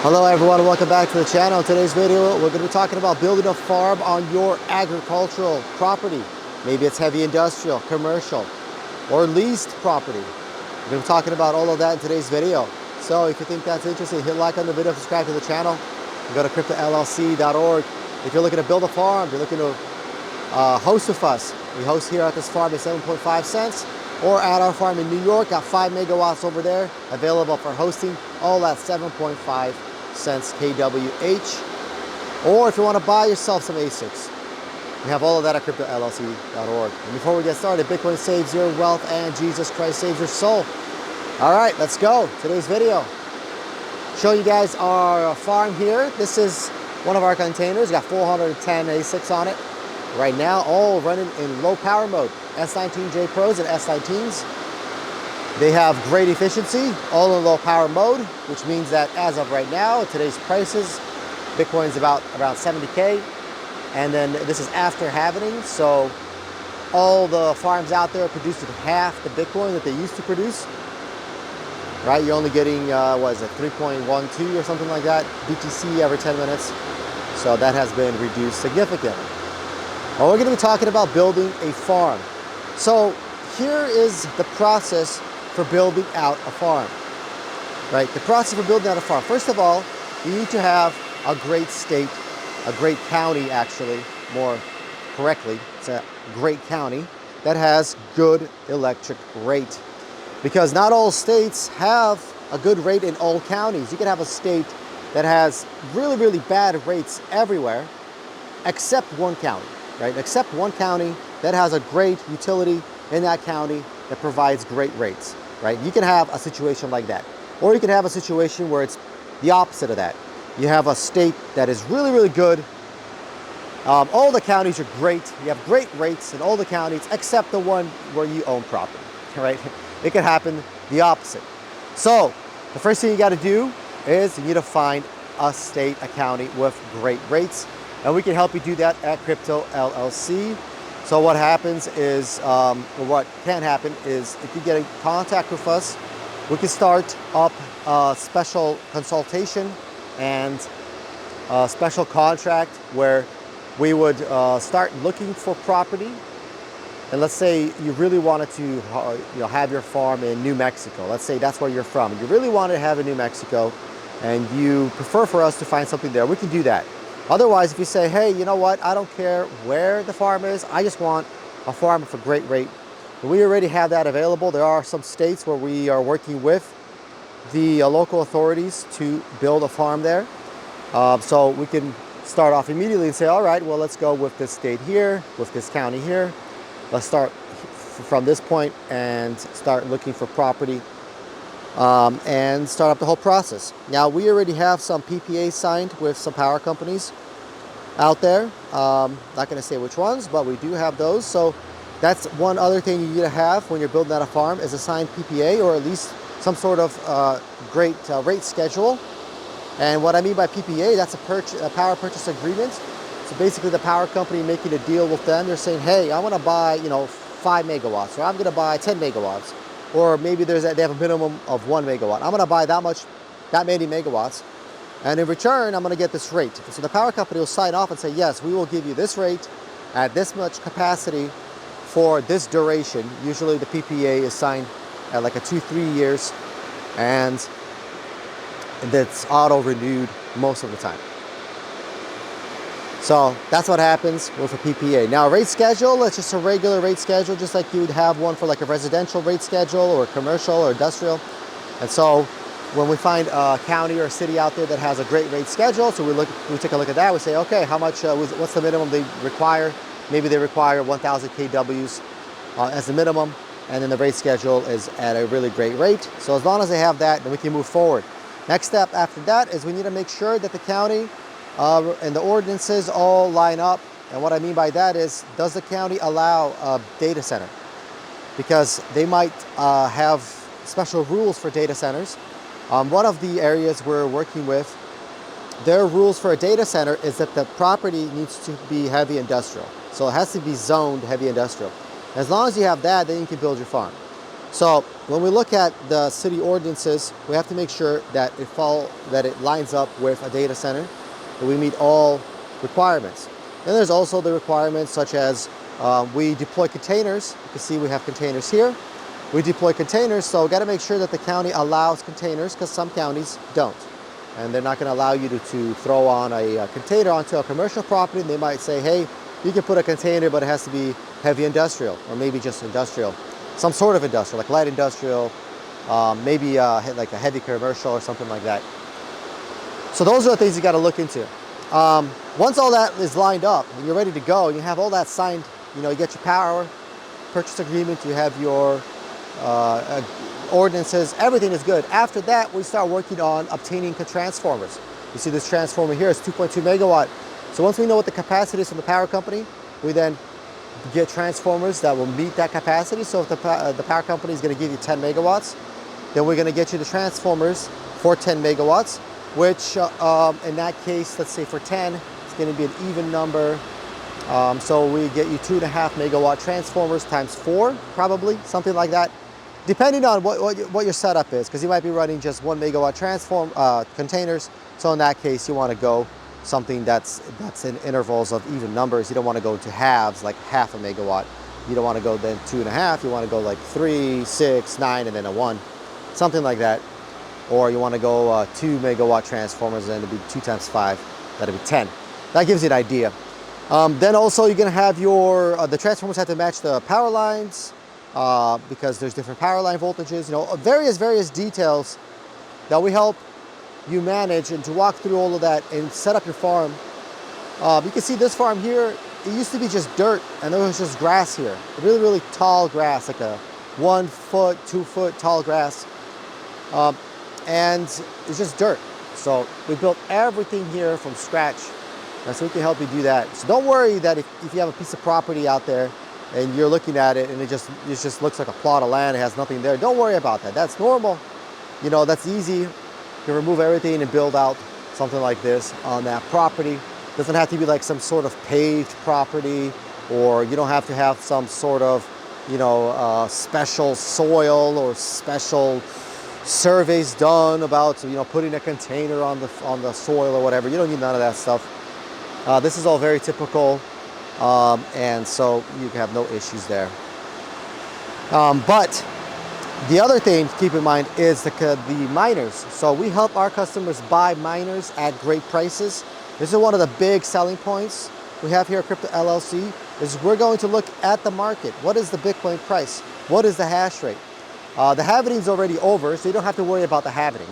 Hello everyone, welcome back to the channel. In today's video, we're going to be talking about building a farm on your agricultural property. Maybe it's heavy industrial, commercial, or leased property. We're going to be talking about all of that in today's video. So if you think that's interesting, hit like on the video, subscribe to the channel, and go to cryptollc.org. If you're looking to build a farm, you're looking to host with us. We host here at this farm at 7.5 cents, or at our farm in New York, got 5 megawatts over there, available for hosting, all at 7.5 cents kWh. Or if you want to buy yourself some ASICs, we have all of that at cryptollc.org. And before we get started, Bitcoin saves your wealth and Jesus Christ saves your soul. All right, let's go. Today's video, show you guys our farm here. This is one of our containers, got 410 ASICs on it. Right now, all running in low power mode, S19J Pros and S19s. They have great efficiency, all in low power mode, which means that as of right now, today's prices, Bitcoin's around 70K. And then this is after halving, so all the farms out there are producing half the Bitcoin that they used to produce. Right, you're only getting, what is it, 3.12 or something like that, BTC every 10 minutes. So that has been reduced significantly. Well, we're going to be talking about building a farm. So here is the process for building out a farm, right? The process for building out a farm. First of all, you need to have a great state, a great county actually, more correctly. It's a great county that has good electric rate. Because not all states have a good rate in all counties. You can have a state that has really, really bad rates everywhere, except one county. Right? Except one county that has a great utility in that county that provides great rates, right? You can have a situation like that. Or you can have a situation where it's the opposite of that. You have a state that is really, really good. All the counties are great. You have great rates in all the counties except the one where you own property, right? It can happen the opposite. So the first thing you got to do is you need to find a state, a county with great rates. And we can help you do that at Crypto LLC. So what happens is, or what can happen is, if you get in contact with us, we can start up a special consultation and a special contract where we would start looking for property. And let's say you really wanted to have your farm in New Mexico. Let's say that's where you're from. You really wanted to have in New Mexico and you prefer for us to find something there. We can do that. Otherwise, if you say, hey, you know what, I don't care where the farm is, I just want a farm with a great rate. We already have that available. There are some states where we are working with the local authorities to build a farm there. So we can start off immediately and say, all right, well, let's go with this state here, with this county here. Let's start from this point and start looking for property and start up the whole process. Now, we already have some PPAs signed with some power companies out there. Not going to say which ones, but we do have those. So that's one other thing you need to have when you're building out a farm is a signed PPA, or at least some sort of great rate schedule. And what I mean by PPA, that's a power purchase agreement. So basically the power company making a deal with them. They're saying, hey, I want to buy 5 megawatts, or I'm going to buy 10 megawatts. Or maybe they have a minimum of 1 megawatt. I'm going to buy that many megawatts, and in return, I'm going to get this rate. So the power company will sign off and say, yes, we will give you this rate at this much capacity for this duration. Usually the PPA is signed at like a 2-3 years, and that's auto-renewed most of the time. So that's what happens with a PPA. Now, a rate schedule, it's just a regular rate schedule, just like you would have one for like a residential rate schedule or commercial or industrial. And so when we find a county or a city out there that has a great rate schedule, so we take a look at that, we say, okay, how much, what's the minimum they require? Maybe they require 1,000 kWs as the minimum, and then the rate schedule is at a really great rate. So as long as they have that, then we can move forward. Next step after that is we need to make sure that the county and the ordinances all line up. And what I mean by that is, does the county allow a data center? Because they might have special rules for data centers. One of the areas we're working with, their rules for a data center is that the property needs to be heavy industrial. So it has to be zoned heavy industrial. As long as you have that, then you can build your farm. So when we look at the city ordinances, we have to make sure that it lines up with a data center, that we meet all requirements. And there's also the requirements such as we deploy containers. You can see we have containers here. We deploy containers, so we got to make sure that the county allows containers, because some counties don't. And they're not going to allow you to throw on a container onto a commercial property. And they might say, hey, you can put a container, but it has to be heavy industrial, or maybe just industrial. Some sort of industrial, like light industrial, maybe like a heavy commercial or something like that. So those are the things you got to look into. Once all that is lined up and you're ready to go, you have all that signed, you get your power purchase agreement, you have your ordinances, everything is good. After that, we start working on obtaining transformers. You see this transformer here is 2.2 megawatt. So once we know what the capacity is from the power company, we then get transformers that will meet that capacity. So if the power company is going to give you 10 megawatts, then we're going to get you the transformers for 10 megawatts, which in that case, let's say for 10, it's going to be an even number. So we get you 2.5 megawatt transformers times 4, probably, something like that, depending on what your setup is, because you might be running just 1 megawatt containers. So in that case, you want to go something that's in intervals of even numbers. You don't want to go to halves, like half a megawatt. You don't want to go then 2.5. You want to go like 3, 6, 9, and then a 1, something like that. Or you want to go 2 megawatt transformers, and it'll be 2 times 5. That'll be 10. That gives you an idea. Then also you're going to have the transformers have to match the power lines, because there's different power line voltages. Various details that we help you manage, and to walk through all of that and set up your farm. You can see this farm here, it used to be just dirt, and there was just grass here. Really, really tall grass, like a 1 foot, 2 foot tall grass. And it's just dirt. So we built everything here from scratch. And so we can help you do that. So don't worry that if you have a piece of property out there and you're looking at it and it just looks like a plot of land, it has nothing there. Don't worry about that. That's normal. That's easy. You can remove everything and build out something like this on that property. It doesn't have to be like some sort of paved property, or you don't have to have some sort of, special soil or special surveys done about, putting a container on the soil or whatever. You don't need none of that stuff. This is all very typical, and so you have no issues there. But the other thing to keep in mind is the miners. So we help our customers buy miners at great prices. This is one of the big selling points we have here at Crypto LLC, is we're going to look at the market. What is the Bitcoin price? What is the hash rate? The halvening is already over, so you don't have to worry about the halvening.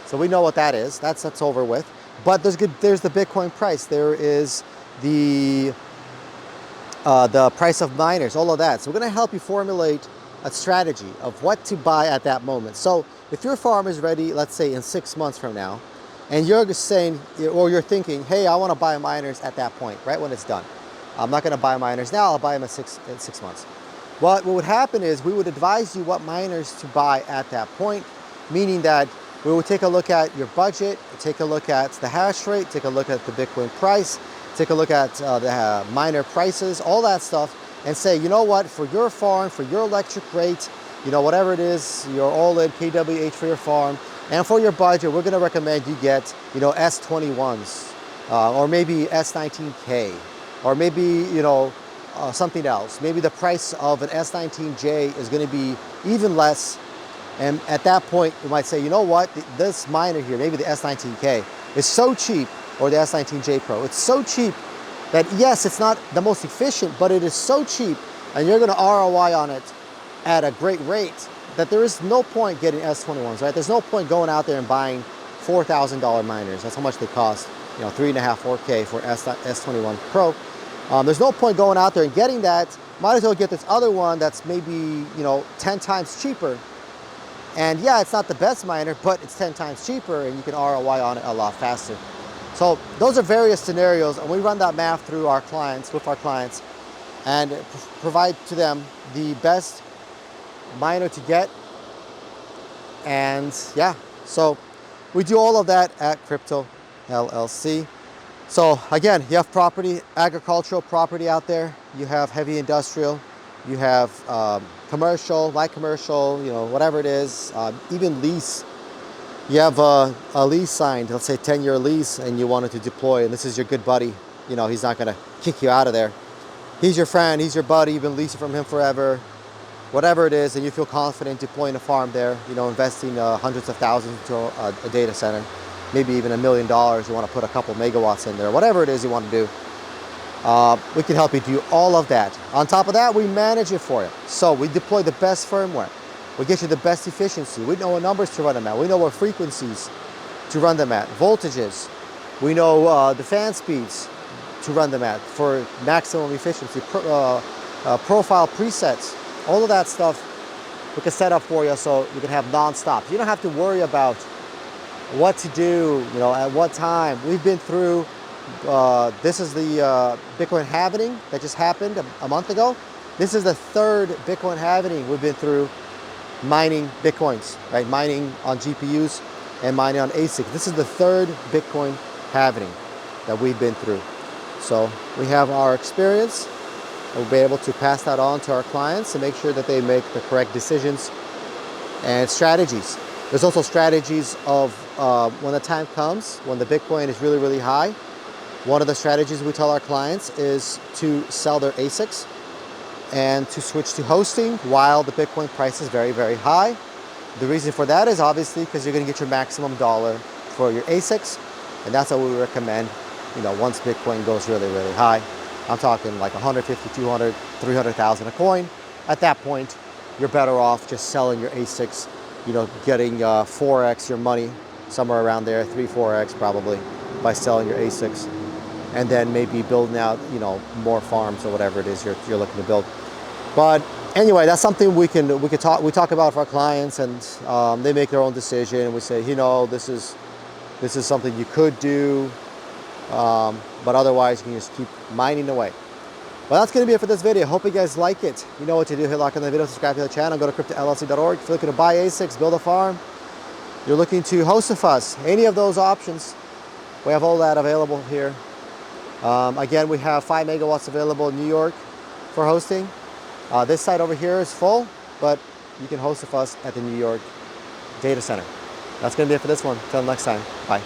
So we know what that is. That's over with. But there's the Bitcoin price. There is the price of miners, all of that. So we're going to help you formulate a strategy of what to buy at that moment. So if your farm is ready, let's say in 6 months from now, and you're saying, or you're thinking, hey, I want to buy miners at that point, right when it's done. I'm not going to buy miners now, I'll buy them in six months. What would happen is we would advise you what miners to buy at that point, meaning that we would take a look at your budget, take a look at the hash rate, take a look at the Bitcoin price, take a look at the miner prices, all that stuff, and say, you know what, for your farm, for your electric rate, whatever it is, your all-in kWh for your farm, and for your budget, we're going to recommend you get, S21s, or maybe S19K, or maybe, something else. Maybe the price of an S19J is going to be even less. And at that point, you might say, you know what, this miner here, maybe the S19K, is so cheap, or the S19J Pro, it's so cheap that yes, it's not the most efficient, but it is so cheap, and you're going to ROI on it at a great rate, that there is no point getting S21s, right? There's no point going out there and buying $4,000 miners. That's how much they cost, 3.5, 4K for S21 Pro. There's no point going out there and getting that. Might as well get this other one that's maybe, 10 times cheaper. And yeah, it's not the best miner, but it's 10 times cheaper, and you can ROI on it a lot faster. So those are various scenarios, and we run that math through with our clients, and provide to them the best miner to get. And yeah, so we do all of that at Crypto LLC. So again, you have property, agricultural property out there, you have heavy industrial, You have commercial, light commercial, you know, whatever it is, even lease. You have a lease signed, let's say 10-year lease, and you wanted to deploy, and this is your good buddy. You know, he's not going to kick you out of there. He's your friend, he's your buddy, you've been leasing from him forever. Whatever it is, and you feel confident deploying a farm there, you know, investing hundreds of thousands into a data center, maybe even $1 million, you want to put a couple megawatts in there, whatever it is you want to do, we can help you do all of that. On top of that, we manage it for you. So we deploy the best firmware. We get you the best efficiency. We know what numbers to run them at. We know what frequencies to run them at, voltages. We know the fan speeds to run them at for maximum efficiency, profile presets. All of that stuff we can set up for you so you can have non-stop. You don't have to worry about what to do, you know, at what time. We've been through, this is the Bitcoin halving that just happened a month ago. This is the third Bitcoin halving we've been through mining Bitcoins, right? Mining on GPUs and mining on ASIC. This is the third Bitcoin halving that we've been through. So we have our experience. We'll be able to pass that on to our clients and make sure that they make the correct decisions and strategies. There's also strategies of when the time comes, when the Bitcoin is really, really high. One of the strategies we tell our clients is to sell their ASICs and to switch to hosting while the Bitcoin price is very, very high. The reason for that is obviously because you're going to get your maximum dollar for your ASICs, and that's what we recommend, you know, once Bitcoin goes really, really high. I'm talking like 150, 200, 300,000 a coin. At that point, you're better off just selling your ASICs, you know, getting 4x your money, somewhere around there, 3-4x probably, by selling your ASICs, and then maybe building out, you know, more farms or whatever it is you're looking to build. But anyway, that's something we talk about for our clients, and they make their own decision. We say, you know, this is something you could do. But otherwise, you can just keep mining away. Well, that's going to be it for this video. Hope you guys like it. You know what to do. Hit like on the video, subscribe to the channel, go to cryptollc.org. If you're looking to buy ASICs, build a farm, you're looking to host with us, any of those options, we have all that available here. Again, we have 5 megawatts available in New York for hosting. This site over here is full, but you can host with us at the New York data center. That's going to be it for this one. Until next time. Bye.